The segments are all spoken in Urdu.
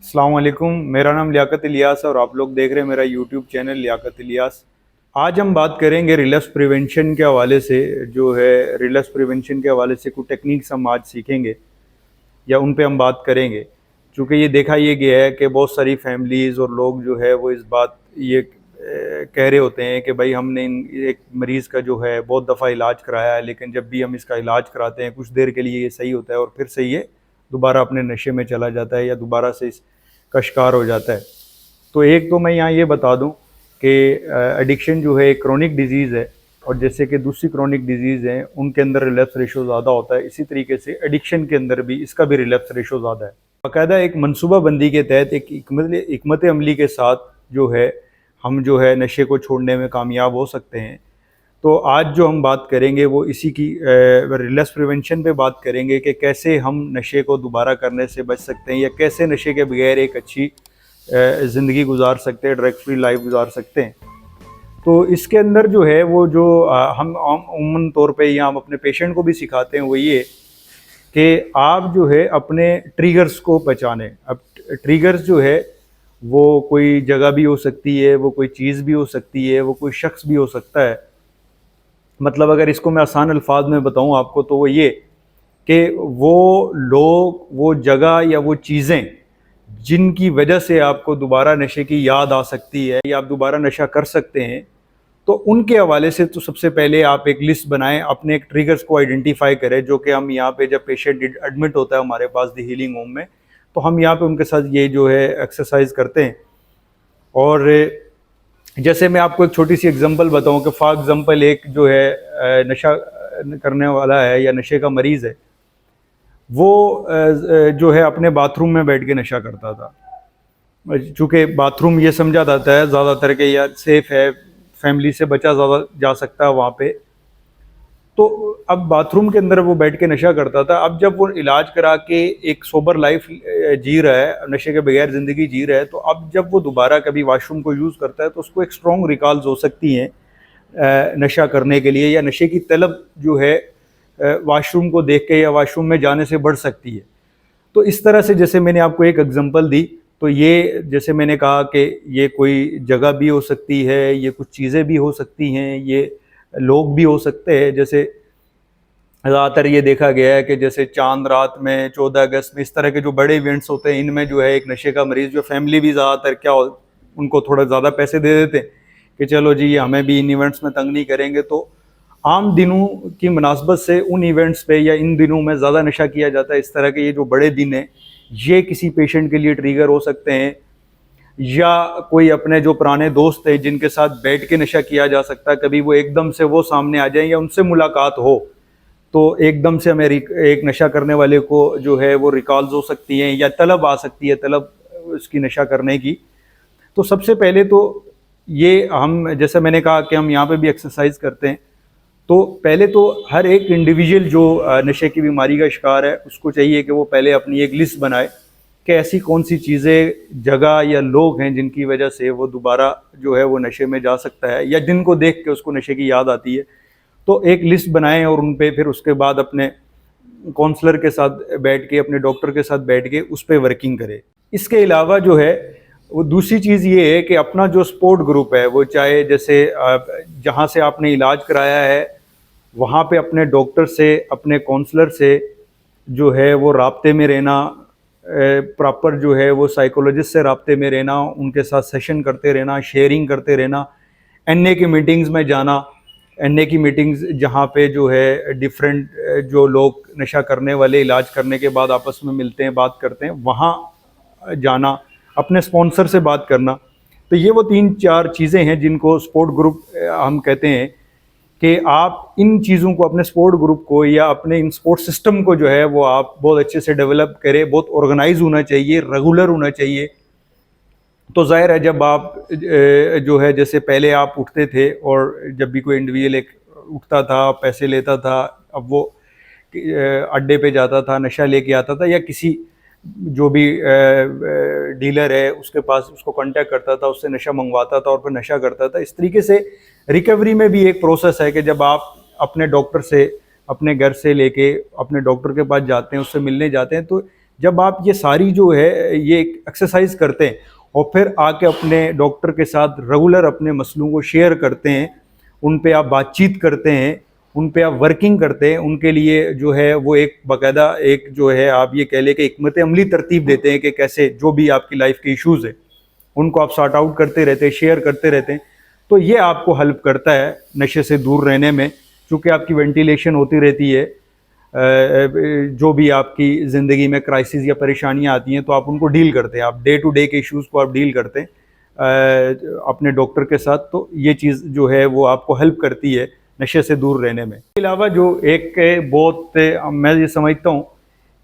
السلام علیکم، میرا نام لیاقت الیاس ہے اور آپ لوگ دیکھ رہے ہیں میرا یوٹیوب چینل لیاقت الیاس۔ آج ہم بات کریں گے ریلیپس پریونشن کے حوالے سے، جو ہے ریلیپس پریونشن کے حوالے سے کچھ ٹیکنیکس ہم آج سیکھیں گے یا ان پہ ہم بات کریں گے، چونکہ یہ دیکھا یہ گیا ہے کہ بہت ساری فیملیز اور لوگ جو ہے وہ اس بات یہ کہہ رہے ہوتے ہیں کہ بھائی ہم نے ایک مریض کا جو ہے بہت دفعہ علاج کرایا ہے، لیکن جب بھی ہم اس کا علاج کراتے ہیں کچھ دیر کے لیے یہ صحیح ہوتا ہے اور پھر سے یہ دوبارہ اپنے نشے میں چلا جاتا ہے یا دوبارہ سے اس کا شکار ہو جاتا ہے۔ تو ایک تو میں یہاں یہ بتا دوں کہ ایڈکشن جو ہے ایک کرونک ڈیزیز ہے، اور جیسے کہ دوسری کرونک ڈیزیز ہیں ان کے اندر ریلیپس ریشو زیادہ ہوتا ہے، اسی طریقے سے ایڈکشن کے اندر بھی اس کا بھی ریلیپس ریشو زیادہ ہے۔ باقاعدہ ایک منصوبہ بندی کے تحت ایک حکمت عملی کے ساتھ جو ہے ہم جو ہے نشے کو چھوڑنے میں کامیاب ہو سکتے ہیں۔ تو آج جو ہم بات کریں گے وہ اسی کی ریلیپس پریونشن پہ بات کریں گے کہ کیسے ہم نشے کو دوبارہ کرنے سے بچ سکتے ہیں یا کیسے نشے کے بغیر ایک اچھی زندگی گزار سکتے ہیں، ڈرگ فری لائف گزار سکتے ہیں۔ تو اس کے اندر جو ہے وہ جو ہم عموماً طور پہ یا ہم اپنے پیشنٹ کو بھی سکھاتے ہیں وہ یہ کہ آپ جو ہے اپنے ٹریگرز کو پہچانیں۔ اب ٹریگرز جو ہے وہ کوئی جگہ بھی ہو سکتی ہے، وہ کوئی چیز بھی ہو سکتی ہے، وہ کوئی شخص بھی ہو سکتا ہے۔ مطلب اگر اس کو میں آسان الفاظ میں بتاؤں آپ کو تو وہ یہ کہ وہ لوگ، وہ جگہ یا وہ چیزیں جن کی وجہ سے آپ کو دوبارہ نشے کی یاد آ سکتی ہے یا آپ دوبارہ نشہ کر سکتے ہیں، تو ان کے حوالے سے تو سب سے پہلے آپ ایک لسٹ بنائیں، اپنے ایک ٹریگرز کو آئیڈینٹیفائی کریں، جو کہ ہم یہاں پہ جب پیشنٹ ایڈمٹ ہوتا ہے ہمارے پاس دی ہیلنگ ہوم میں، تو ہم یہاں پہ ان کے ساتھ یہ جو ہے ایکسرسائز کرتے ہیں۔ اور جیسے میں آپ کو ایک چھوٹی سی اگزامپل بتاؤں کہ فار ایگزامپل ایک جو ہے نشہ کرنے والا ہے یا نشے کا مریض ہے، وہ جو ہے اپنے باتھ روم میں بیٹھ کے نشہ کرتا تھا، چونکہ باتھ روم یہ سمجھا جاتا ہے زیادہ تر کہ یا سیف ہے، فیملی سے بچا زیادہ جا سکتا ہے وہاں پہ، تو اب باتھ روم کے اندر وہ بیٹھ کے نشہ کرتا تھا۔ اب جب وہ علاج کرا کے ایک سوبر لائف جی رہا ہے، نشے کے بغیر زندگی جی رہا ہے، تو اب جب وہ دوبارہ کبھی واش روم کو یوز کرتا ہے تو اس کو ایک اسٹرانگ ریکالز ہو سکتی ہیں نشہ کرنے کے لیے، یا نشے کی طلب جو ہے واش روم کو دیکھ کے یا واش روم میں جانے سے بڑھ سکتی ہے۔ تو اس طرح سے جیسے میں نے آپ کو ایک اگزامپل دی، تو یہ جیسے میں نے کہا کہ یہ کوئی جگہ بھی ہو سکتی ہے، یہ کچھ چیزیں بھی ہو سکتی ہیں، یہ لوگ بھی ہو سکتے ہیں۔ جیسے زیادہ تر یہ دیکھا گیا ہے کہ جیسے چاند رات میں، 14 اگست میں، اس طرح کے جو بڑے ایونٹس ہوتے ہیں ان میں جو ہے ایک نشے کا مریض، جو فیملی بھی زیادہ تر کیا ان کو تھوڑا زیادہ پیسے دے دیتے ہیں کہ چلو جی ہمیں بھی ان ایونٹس میں تنگ نہیں کریں گے، تو عام دنوں کی مناسبت سے ان ایونٹس پہ یا ان دنوں میں زیادہ نشہ کیا جاتا ہے۔ اس طرح کے یہ جو بڑے دن ہیں یہ کسی پیشنٹ کے لیے ٹریگر ہو سکتے ہیں، یا کوئی اپنے جو پرانے دوست ہیں جن کے ساتھ بیٹھ کے نشہ کیا جا سکتا ہے، کبھی وہ ایک دم سے وہ سامنے آ جائیں یا ان سے ملاقات ہو تو ایک دم سے ہمیں ایک نشہ کرنے والے کو جو ہے وہ ریکالز ہو سکتی ہیں یا طلب آ سکتی ہے، طلب اس کی نشہ کرنے کی۔ تو سب سے پہلے تو یہ ہم جیسے میں نے کہا کہ ہم یہاں پہ بھی ایکسرسائز کرتے ہیں، تو پہلے تو ہر ایک انڈیویجول جو نشے کی بیماری کا شکار ہے اس کو چاہیے کہ وہ پہلے اپنی ایک لسٹ بنائے کہ ایسی کون سی چیزیں، جگہ یا لوگ ہیں جن کی وجہ سے وہ دوبارہ جو ہے وہ نشے میں جا سکتا ہے یا جن کو دیکھ کے اس کو نشے کی یاد آتی ہے۔ تو ایک لسٹ بنائیں اور ان پہ پھر اس کے بعد اپنے کونسلر کے ساتھ بیٹھ کے، اپنے ڈاکٹر کے ساتھ بیٹھ کے اس پہ ورکنگ کرے۔ اس کے علاوہ جو ہے وہ دوسری چیز یہ ہے کہ اپنا جو سپورٹ گروپ ہے، وہ چاہے جیسے جہاں سے آپ نے علاج کرایا ہے وہاں پہ اپنے ڈاکٹر سے، اپنے کونسلر سے جو ہے وہ رابطے میں رہنا، پراپر جو ہے وہ سائیکولوجسٹ سے رابطے میں رہنا، ان کے ساتھ سیشن کرتے رہنا، شیئرنگ کرتے رہنا، این اے کی میٹنگز میں جانا، این اے کی میٹنگز جہاں پہ جو ہے ڈیفرنٹ جو لوگ نشہ کرنے والے علاج کرنے کے بعد آپس میں ملتے ہیں، بات کرتے ہیں، وہاں جانا، اپنے اسپانسر سے بات کرنا۔ تو یہ وہ 3-4 چیزیں ہیں جن کو سپورٹ گروپ ہم کہتے ہیں، کہ آپ ان چیزوں کو، اپنے سپورٹ گروپ کو یا اپنے ان سپورٹ سسٹم کو جو ہے وہ آپ بہت اچھے سے ڈیولپ کریں، بہت آرگنائز ہونا چاہیے، ریگولر ہونا چاہیے۔ تو ظاہر ہے جب آپ جو ہے جیسے پہلے آپ اٹھتے تھے اور جب بھی کوئی انڈیویجول ایک اٹھتا تھا، پیسے لیتا تھا، اب وہ اڈے پہ جاتا تھا، نشہ لے کے آتا تھا، یا کسی جو بھی ڈیلر ہے اس کے پاس اس کو کانٹیکٹ کرتا تھا، اس سے نشہ منگواتا تھا اور پھر نشہ کرتا تھا۔ اس طریقے سے ریکوری میں بھی ایک پروسیس ہے کہ جب آپ اپنے ڈاکٹر سے، اپنے گھر سے لے کے اپنے ڈاکٹر کے پاس جاتے ہیں، اس سے ملنے جاتے ہیں، تو جب آپ یہ ساری جو ہے یہ ایکسرسائز کرتے ہیں اور پھر آ کے اپنے ڈاکٹر کے ساتھ ریگولر اپنے مسئلوں کو شیئر کرتے ہیں، ان پہ آپ بات چیت کرتے ہیں، ان پہ آپ ورکنگ کرتے ہیں، ان کے لیے جو ہے وہ ایک باقاعدہ ایک جو ہے آپ یہ کہہ لیں کہ حکمت عملی ترتیب دیتے ہیں کہ کیسے جو بھی آپ کی لائف کے ایشوز ہیں ان کو آپ سارٹ آؤٹ کرتے رہتے ہیں، شیئر کرتے رہتے ہیں، تو یہ آپ کو ہیلپ کرتا ہے نشے سے دور رہنے میں، چونکہ آپ کی وینٹیلیشن ہوتی رہتی ہے، جو بھی آپ کی زندگی میں کرائسس یا پریشانیاں آتی ہیں تو آپ ان کو ڈیل کرتے ہیں، آپ ڈے ٹو ڈے کے ایشوز کو آپ ڈیل کرتے ہیں اپنے ڈاکٹر کے ساتھ، تو یہ چیز جو ہے وہ آپ کو ہیلپ کرتی ہے نشے سے دور رہنے میں۔ اس کے علاوہ جو ایک بہت میں یہ سمجھتا ہوں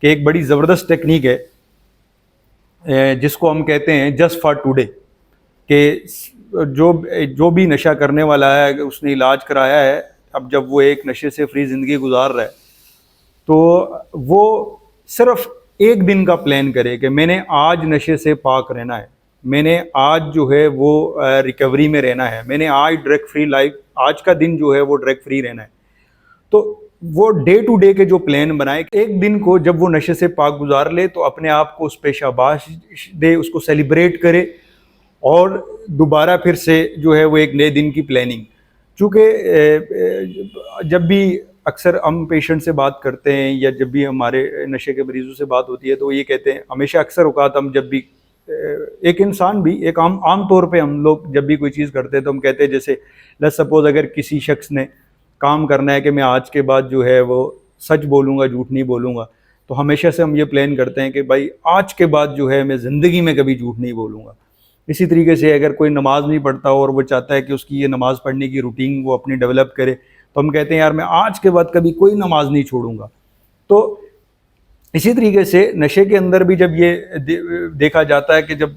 کہ ایک بڑی زبردست ٹیکنیک ہے جس کو ہم کہتے ہیں جسٹ فار ٹوڈے، کہ جو بھی نشہ کرنے والا ہے اگر اس نے علاج کرایا ہے، اب جب وہ ایک نشے سے فری زندگی گزار رہا ہے تو وہ صرف ایک دن کا پلان کرے کہ میں نے آج نشے سے پاک رہنا ہے، میں نے آج جو ہے وہ ریکوری میں رہنا ہے، میں نے آج ڈرگ فری لائف، آج کا دن جو ہے وہ ڈرگ فری رہنا ہے، تو وہ ڈے ٹو ڈے کے جو پلان بنائے، ایک دن کو جب وہ نشے سے پاک گزار لے تو اپنے آپ کو اس پہ شاباش دے، اس کو سیلیبریٹ کرے اور دوبارہ پھر سے جو ہے وہ ایک نئے دن کی پلاننگ۔ چونکہ جب بھی اکثر ہم پیشنٹ سے بات کرتے ہیں یا جب بھی ہمارے نشے کے مریضوں سے بات ہوتی ہے تو وہ یہ کہتے ہیں، ہمیشہ اکثر اوقات ہم جب بھی ایک انسان بھی ایک عام طور پہ ہم لوگ جب بھی کوئی چیز کرتے ہیں تو ہم کہتے ہیں، جیسے لیٹس سپوز اگر کسی شخص نے کام کرنا ہے کہ میں آج کے بعد جو ہے وہ سچ بولوں گا، جھوٹ نہیں بولوں گا، تو ہمیشہ سے ہم یہ پلان کرتے ہیں کہ بھائی آج کے بعد جو ہے میں زندگی میں کبھی جھوٹ نہیں بولوں گا۔ اسی طریقے سے اگر کوئی نماز نہیں پڑھتا اور وہ چاہتا ہے کہ اس کی یہ نماز پڑھنے کی روٹین وہ اپنی ڈیولپ کرے، تو ہم کہتے ہیں یار میں آج کے بعد کبھی کوئی نماز نہیں چھوڑوں گا۔ تو اسی طریقے سے نشے کے اندر بھی جب یہ دیکھا جاتا ہے کہ جب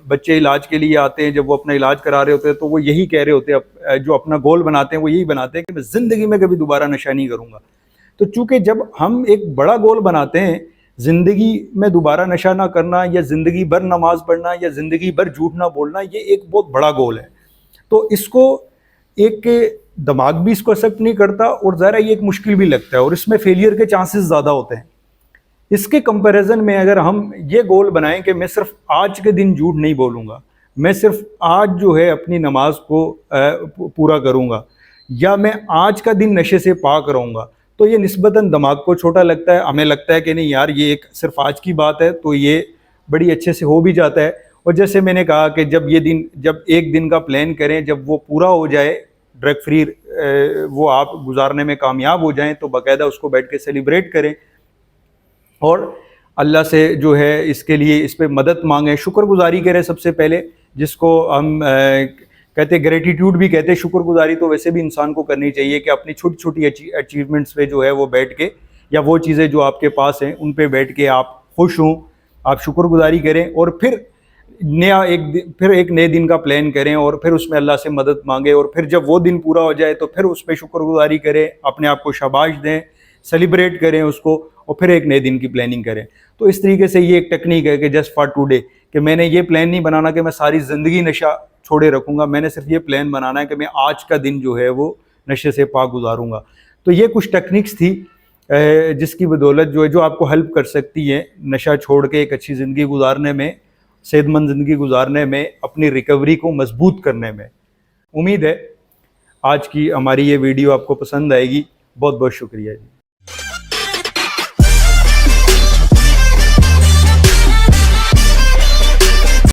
بچے علاج کے لیے آتے ہیں، جب وہ اپنا علاج کرا رہے ہوتے ہیں تو وہ یہی کہہ رہے ہوتے ہیں، جو اپنا گول بناتے ہیں وہ یہی بناتے ہیں کہ میں زندگی میں کبھی دوبارہ نشہ نہیں کروں گا۔ تو چونکہ جب ہم ایک بڑا گول بناتے ہیں زندگی میں دوبارہ نشہ نہ کرنا یا زندگی بھر نماز پڑھنا یا زندگی بھر جھوٹ نہ بولنا، یہ ایک بہت بڑا گول ہے، تو اس کو ایک دماغ بھی اس کو ایکسیپٹ نہیں کرتا اور ظاہر یہ ایک مشکل بھی لگتا ہے اور اس میں فیلئر کے چانسز زیادہ ہوتے ہیں۔ اس کے کمپیریزن میں اگر ہم یہ گول بنائیں کہ میں صرف آج کے دن جھوٹ نہیں بولوں گا، میں صرف آج جو ہے اپنی نماز کو پورا کروں گا، یا میں آج کا دن نشے سے پاک رہوں گا، تو یہ نسبتاً دماغ کو چھوٹا لگتا ہے، ہمیں لگتا ہے کہ نہیں یار یہ ایک صرف آج کی بات ہے، تو یہ بڑی اچھے سے ہو بھی جاتا ہے۔ اور جیسے میں نے کہا کہ جب ایک دن کا پلان کریں، جب وہ پورا ہو جائے، ڈرگ فری وہ آپ گزارنے میں کامیاب ہو جائیں، تو باقاعدہ اس کو بیٹھ کے سیلیبریٹ کریں اور اللہ سے جو ہے اس کے لیے اس پہ مدد مانگیں، شکر گزاری کریں سب سے پہلے، جس کو ہم کہتے ہیں گریٹیٹیوڈ بھی کہتے ہیں۔ شکر گزاری تو ویسے بھی انسان کو کرنی چاہیے کہ اپنی چھوٹی چھوٹی اچیومنٹس پہ جو ہے وہ بیٹھ کے، یا وہ چیزیں جو آپ کے پاس ہیں ان پہ بیٹھ کے آپ خوش ہوں، آپ شکر گزاری کریں، اور پھر ایک نئے دن کا پلان کریں اور پھر اس میں اللہ سے مدد مانگیں، اور پھر جب وہ دن پورا ہو جائے تو پھر اس پہ شکر گزاری کریں، اپنے آپ کو شاباش دیں، سیلیبریٹ کریں اس کو، اور پھر ایک نئے دن کی پلاننگ کریں۔ تو اس طریقے سے یہ ایک ٹیکنیک ہے کہ جسٹ فار ٹوڈے، کہ میں نے یہ پلان نہیں بنانا کہ میں ساری زندگی نشہ چھوڑے رکھوں گا، میں نے صرف یہ پلان بنانا ہے کہ میں آج کا دن جو ہے وہ نشے سے پاک گزاروں گا۔ تو یہ کچھ ٹیکنیکس تھی جس کی بدولت جو آپ کو ہیلپ کر سکتی ہے نشہ چھوڑ کے ایک اچھی زندگی گزارنے میں، صحت مند زندگی گزارنے میں، اپنی ریکوری کو مضبوط کرنے میں۔ امید ہے آج کی ہماری یہ ویڈیو آپ کو پسند آئے گی۔ بہت بہت شکریہ جی۔